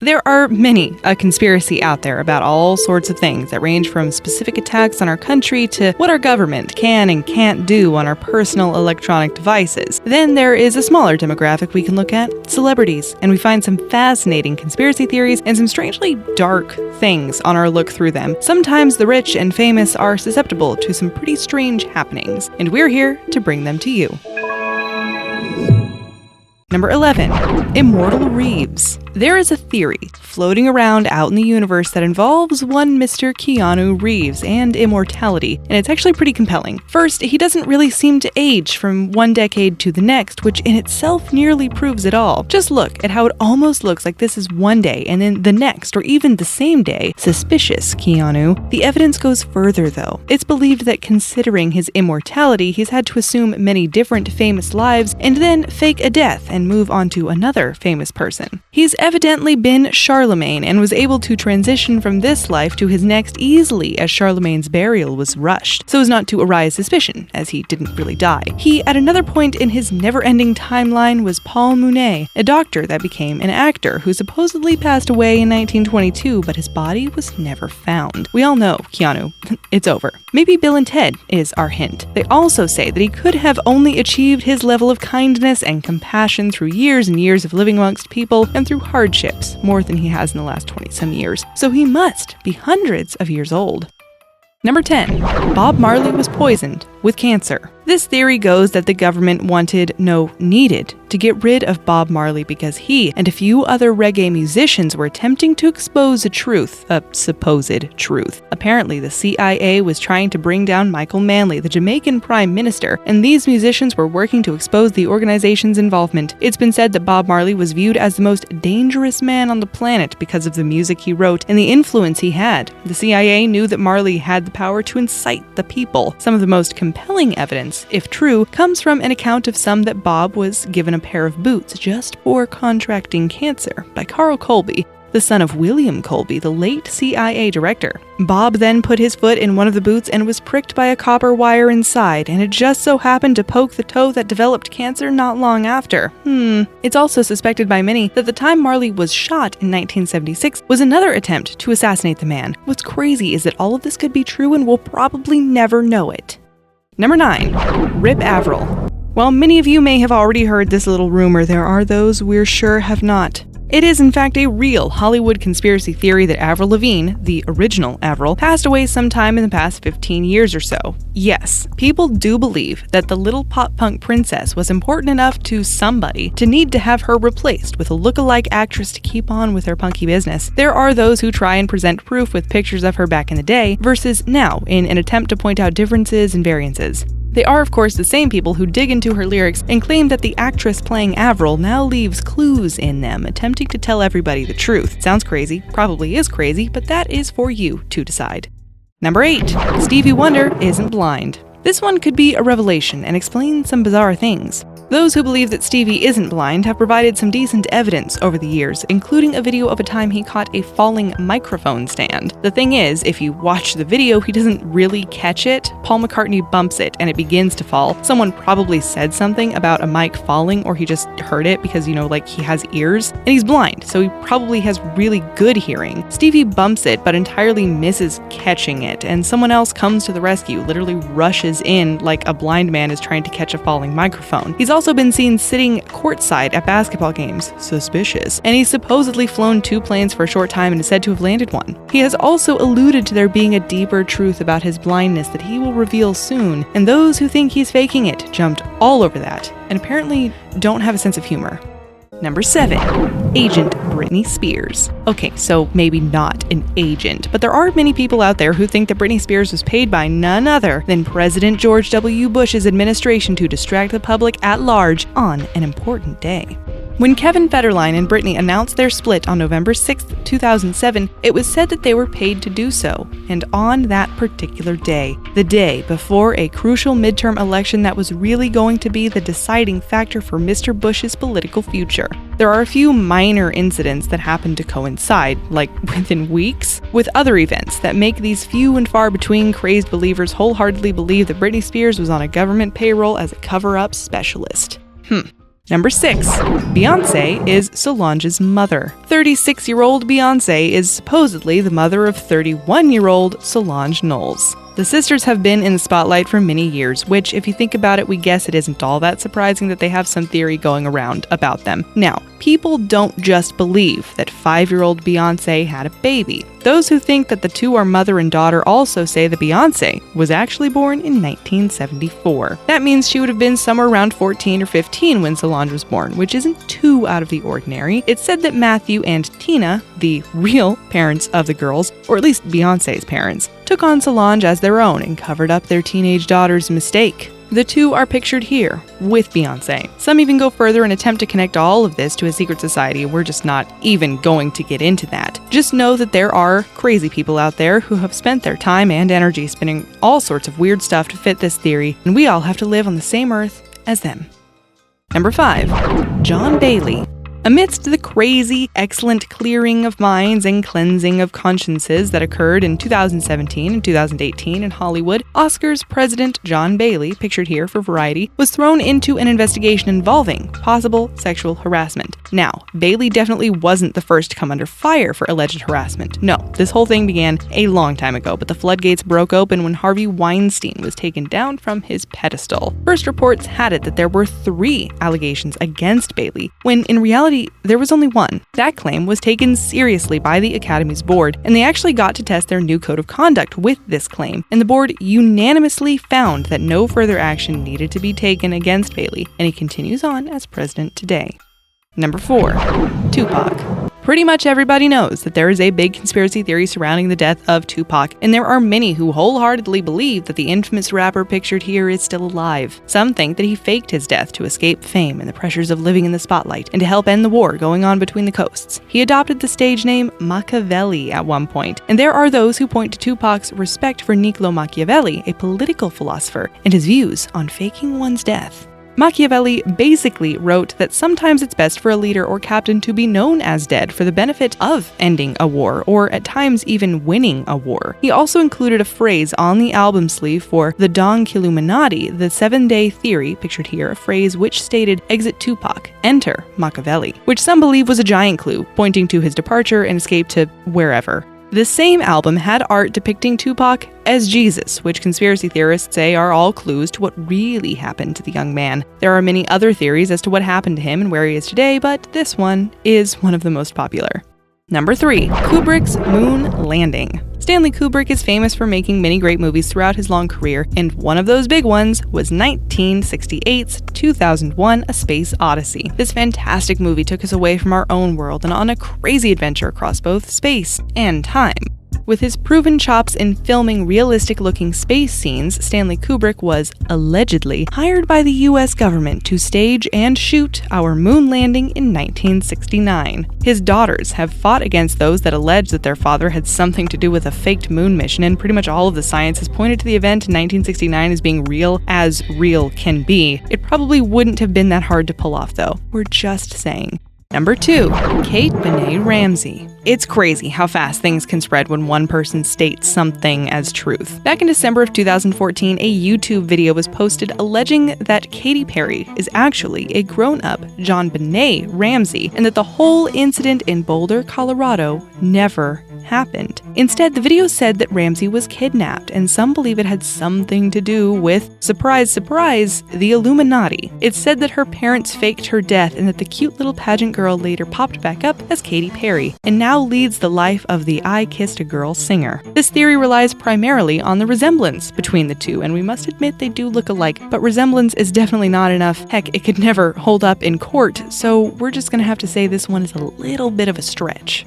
There are many a conspiracy out there about all sorts of things that range from specific attacks on our country to what our government can and can't do on our personal electronic devices. Then there is a smaller demographic we can look at, celebrities, and we find some fascinating conspiracy theories and some strangely dark things on our look through them. Sometimes the rich and famous are susceptible to some pretty strange happenings, and we're here to bring them to you. Number 11. Immortal Reeves. There is a theory floating around out in the universe that involves one Mr. Keanu Reeves and immortality, and it's actually pretty compelling. First, he doesn't really seem to age from one decade to the next, which in itself nearly proves it all. Just look at how it almost looks like this is one day and then the next, or even the same day. Suspicious, Keanu. The evidence goes further, though. It's believed that considering his immortality, he's had to assume many different famous lives and then fake a death and move on to another famous person. He's evidently been Charlemagne and was able to transition from this life to his next easily, as Charlemagne's burial was rushed, so as not to arise suspicion, as he didn't really die. He, at another point in his never-ending timeline, was Paul Mounet, a doctor that became an actor who supposedly passed away in 1922, but his body was never found. We all know, Keanu, it's over. Maybe Bill and Ted is our hint. They also say that he could have only achieved his level of kindness and compassion through years and years of living amongst people and through hardships, more than he has in the last 20-some years. So he must be hundreds of years old. Number 10. Bob Marley was poisoned with cancer. This theory goes that the government needed to get rid of Bob Marley because he and a few other reggae musicians were attempting to expose a supposed truth. Apparently, the CIA was trying to bring down Michael Manley, the Jamaican Prime Minister, and these musicians were working to expose the organization's involvement. It's been said that Bob Marley was viewed as the most dangerous man on the planet because of the music he wrote and the influence he had. The CIA knew that Marley had the power to incite the people. Some of the most compelling evidence, if true, comes from an account of some that Bob was given a pair of boots just for contracting cancer by Carl Colby, the son of William Colby, the late CIA director. Bob then put his foot in one of the boots and was pricked by a copper wire inside, and it just so happened to poke the toe that developed cancer not long after. It's also suspected by many that the time Marley was shot in 1976 was another attempt to assassinate the man. What's crazy is that all of this could be true and we'll probably never know it. Number 9. Rip Avril. While many of you may have already heard this little rumor, there are those we're sure have not. It is in fact a real Hollywood conspiracy theory that Avril Lavigne, the original Avril, passed away sometime in the past 15 years or so. Yes, people do believe that the little pop-punk princess was important enough to somebody to need to have her replaced with a look-alike actress to keep on with her punky business. There are those who try and present proof with pictures of her back in the day versus now in an attempt to point out differences and variances. They are, of course, the same people who dig into her lyrics and claim that the actress playing Avril now leaves clues in them, attempting to tell everybody the truth. Sounds crazy, probably is crazy, but that is for you to decide. Number 8. Stevie Wonder isn't blind. This one could be a revelation and explain some bizarre things. Those who believe that Stevie isn't blind have provided some decent evidence over the years, including a video of a time he caught a falling microphone stand. The thing is, if you watch the video, he doesn't really catch it. Paul McCartney bumps it and it begins to fall. Someone probably said something about a mic falling, or he just heard it because, he has ears. And he's blind, so he probably has really good hearing. Stevie bumps it, but entirely misses catching it, and someone else comes to the rescue, literally rushes in like a blind man is trying to catch a falling microphone. He's also been seen sitting courtside at basketball games. Suspicious. And he's supposedly flown 2 planes for a short time and is said to have landed one. He has also alluded to there being a deeper truth about his blindness that he will reveal soon, and those who think he's faking it jumped all over that, and apparently don't have a sense of humor. Number 7. Agent Britney Spears. Okay, so maybe not an agent, but there are many people out there who think that Britney Spears was paid by none other than President George W. Bush's administration to distract the public at large on an important day. When Kevin Federline and Britney announced their split on November 6, 2007, it was said that they were paid to do so. And on that particular day, the day before a crucial midterm election that was really going to be the deciding factor for Mr. Bush's political future, there are a few minor incidents that happen to coincide, like within weeks, with other events that make these few and far between crazed believers wholeheartedly believe that Britney Spears was on a government payroll as a cover-up specialist. Number 6. Beyoncé is Solange's mother. 36-year-old Beyoncé is supposedly the mother of 31-year-old Solange Knowles. The sisters have been in the spotlight for many years, which, if you think about it, we guess it isn't all that surprising that they have some theory going around about them. Now, people don't just believe that 5-year-old Beyoncé had a baby. Those who think that the two are mother and daughter also say that Beyoncé was actually born in 1974. That means she would have been somewhere around 14 or 15 when Solange was born, which isn't too out of the ordinary. It's said that Matthew and Tina, the real parents of the girls, or at least Beyoncé's parents, took on Solange as their own and covered up their teenage daughter's mistake. The two are pictured here, with Beyoncé. Some even go further and attempt to connect all of this to a secret society. We're just not even going to get into that. Just know that there are crazy people out there who have spent their time and energy spinning all sorts of weird stuff to fit this theory, and we all have to live on the same earth as them. Number 5. John Bailey. Amidst the crazy, excellent clearing of minds and cleansing of consciences that occurred in 2017 and 2018 in Hollywood, Oscars president John Bailey, pictured here for Variety, was thrown into an investigation involving possible sexual harassment. Now, Bailey definitely wasn't the first to come under fire for alleged harassment. No, this whole thing began a long time ago, but the floodgates broke open when Harvey Weinstein was taken down from his pedestal. First reports had it that there were 3 allegations against Bailey, when in reality, there was only one. That claim was taken seriously by the Academy's board, and they actually got to test their new code of conduct with this claim, and the board unanimously found that no further action needed to be taken against Bailey, and he continues on as president today. Number 4. Tupac. Pretty much everybody knows that there is a big conspiracy theory surrounding the death of Tupac, and there are many who wholeheartedly believe that the infamous rapper pictured here is still alive. Some think that he faked his death to escape fame and the pressures of living in the spotlight, and to help end the war going on between the coasts. He adopted the stage name Machiavelli at one point, and there are those who point to Tupac's respect for Niccolo Machiavelli, a political philosopher, and his views on faking one's death. Machiavelli basically wrote that sometimes it's best for a leader or captain to be known as dead for the benefit of ending a war, or at times even winning a war. He also included a phrase on the album sleeve for the Don Killuminati, the 7-day theory, pictured here, a phrase which stated, "Exit Tupac, enter Machiavelli," which some believe was a giant clue, pointing to his departure and escape to wherever. The same album had art depicting Tupac as Jesus, which conspiracy theorists say are all clues to what really happened to the young man. There are many other theories as to what happened to him and where he is today, but this one is one of the most popular. Number 3. Kubrick's moon landing. Stanley Kubrick is famous for making many great movies throughout his long career, and one of those big ones was 1968's 2001: A Space Odyssey. This fantastic movie took us away from our own world and on a crazy adventure across both space and time. With his proven chops in filming realistic-looking space scenes, Stanley Kubrick was, allegedly, hired by the US government to stage and shoot our moon landing in 1969. His daughters have fought against those that allege that their father had something to do with a faked moon mission, and pretty much all of the science has pointed to the event in 1969 as being real as real can be. It probably wouldn't have been that hard to pull off, though. We're just saying. Number 2. KateBenet Ramsey. It's crazy how fast things can spread when one person states something as truth. Back in December of 2014, a YouTube video was posted alleging that Katy Perry is actually a grown-up JonBenet Ramsey, and that the whole incident in Boulder, Colorado never happened. Instead, the video said that Ramsey was kidnapped, and some believe it had something to do with, surprise, surprise, the Illuminati. It said that her parents faked her death and that the cute little pageant girl later popped back up as Katy Perry, and now leads the life of the I Kissed a Girl singer. This theory relies primarily on the resemblance between the two, and we must admit they do look alike, but resemblance is definitely not enough. Heck, it could never hold up in court, so we're just gonna have to say this one is a little bit of a stretch.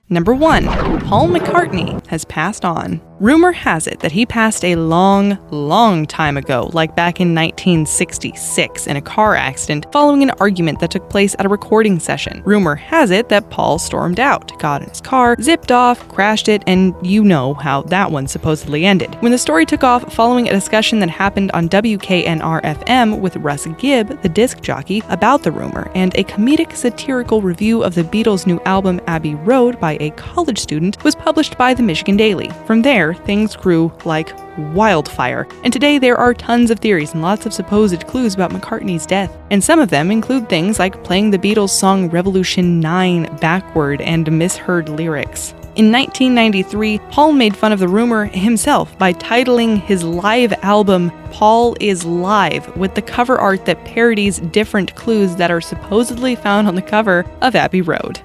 Number 1. Paul McCartney has passed on. Rumor has it that he passed a long time ago, like back in 1966 in a car accident following an argument that took place at a recording session. Rumor has it that Paul stormed out, got in his car, zipped off, crashed it, and you know how that one supposedly ended. When the story took off following a discussion that happened on WKNR-FM with Russ Gibb, the disc jockey, about the rumor, and a comedic satirical review of the Beatles' new album Abbey Road by a college student was published by the Michigan Daily. From there, year, things grew like wildfire. And today there are tons of theories and lots of supposed clues about McCartney's death. And some of them include things like playing the Beatles' song Revolution 9 backward and misheard lyrics. In 1993, Paul made fun of the rumor himself by titling his live album Paul is Live, with the cover art that parodies different clues that are supposedly found on the cover of Abbey Road.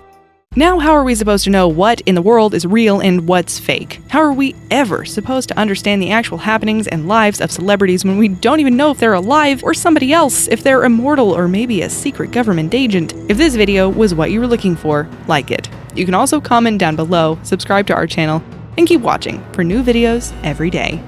Now, how are we supposed to know what in the world is real and what's fake? How are we ever supposed to understand the actual happenings and lives of celebrities when we don't even know if they're alive or somebody else, if they're immortal or maybe a secret government agent? If this video was what you were looking for, like it. You can also comment down below, subscribe to our channel, and keep watching for new videos every day.